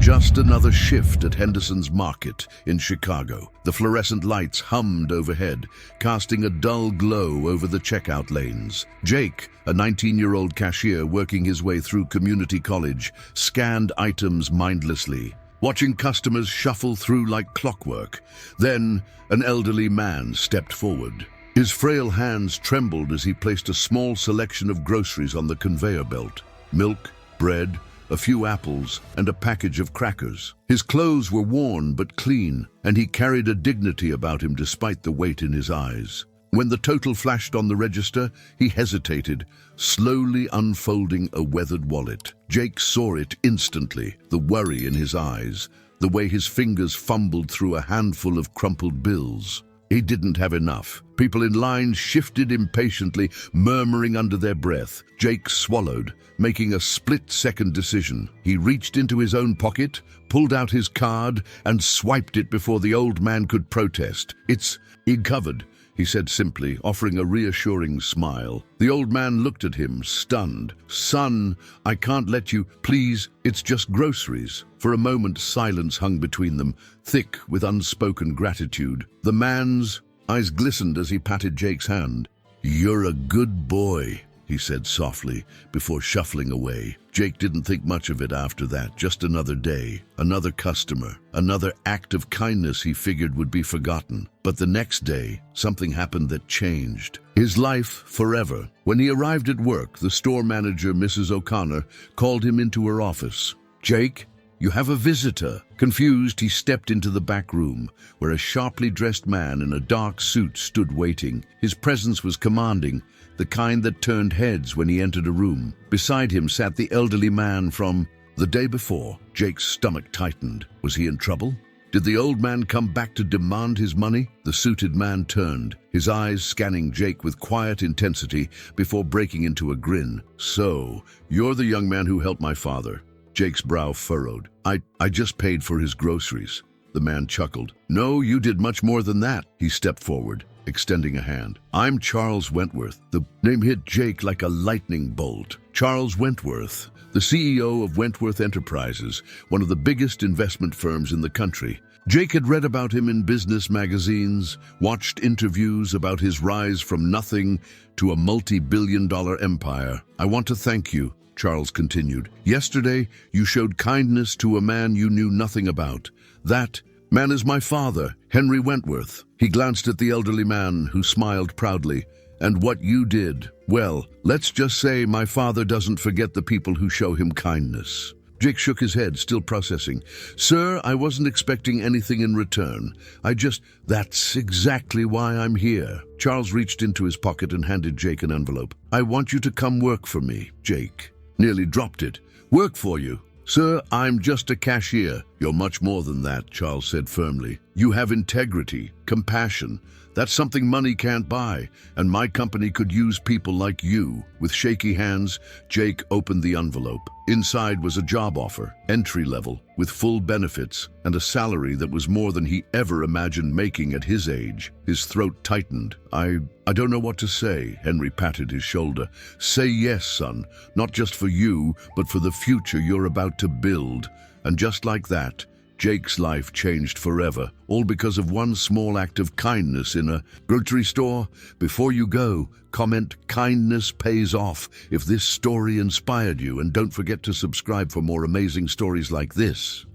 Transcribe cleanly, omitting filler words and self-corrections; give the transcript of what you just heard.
Just another shift at Henderson's Market in Chicago. The fluorescent lights hummed overhead, casting a dull glow over the checkout lanes. Jake, a 19-year-old cashier working his way through community college, scanned items mindlessly, watching customers shuffle through like clockwork. Then, an elderly man stepped forward. His frail hands trembled as he placed a small selection of groceries on the conveyor belt. Milk, bread, a few apples, and a package of crackers. His clothes were worn but clean, and he carried a dignity about him despite the weight in his eyes. When the total flashed on the register, he hesitated, slowly unfolding a weathered wallet. Jake saw it instantly, the worry in his eyes, the way his fingers fumbled through a handful of crumpled bills. He didn't have enough. People in line shifted impatiently, murmuring under their breath. Jake swallowed, making a split-second decision. He reached into his own pocket, pulled out his card, and swiped it before the old man could protest. "It's covered," he said simply, offering a reassuring smile. The old man looked at him, stunned. "Son, I can't let you. Please, it's just groceries." For a moment, silence hung between them, thick with unspoken gratitude. The man's eyes glistened as he patted Jake's hand. "You're a good boy," he said softly, before shuffling away. Jake didn't think much of it after that. Just another day, another customer, another act of kindness he figured would be forgotten. But the next day, something happened that changed his life forever. When he arrived at work, the store manager, Mrs. O'Connor, called him into her office. "Jake, you have a visitor." Confused, he stepped into the back room, where a sharply dressed man in a dark suit stood waiting. His presence was commanding, the kind that turned heads when he entered a room. Beside him sat the elderly man from the day before. Jake's stomach tightened. Was he in trouble? Did the old man come back to demand his money? The suited man turned, his eyes scanning Jake with quiet intensity before breaking into a grin. "So, you're the young man who helped my father." Jake's brow furrowed. I just paid for his groceries." The man chuckled. "No, you did much more than that." He stepped forward, extending a hand. "I'm Charles Wentworth." The name hit Jake like a lightning bolt. Charles Wentworth, the CEO of Wentworth Enterprises, one of the biggest investment firms in the country. Jake had read about him in business magazines, watched interviews about his rise from nothing to a multi-billion-dollar empire. "I want to thank you," Charles continued. "Yesterday, you showed kindness to a man you knew nothing about. That man is my father, Henry Wentworth." He glanced at the elderly man, who smiled proudly. "And what you did, well, let's just say my father doesn't forget the people who show him kindness." Jake shook his head, still processing. "Sir, I wasn't expecting anything in return. That's exactly why I'm here." Charles reached into his pocket and handed Jake an envelope. "I want you to come work for me." Jake nearly dropped it. "Work for you? Sir, I'm just a cashier." "You're much more than that," Charles said firmly. "You have integrity, compassion. That's something money can't buy, and my company could use people like you." With shaky hands, Jake opened the envelope. Inside was a job offer, entry level, with full benefits, and a salary that was more than he ever imagined making at his age. His throat tightened. I don't know what to say." Henry patted his shoulder. "Say yes, son, not just for you, but for the future you're about to build." And just like that, Jake's life changed forever, all because of one small act of kindness in a grocery store. Before you go, comment "Kindness pays off" if this story inspired you, and don't forget to subscribe for more amazing stories like this.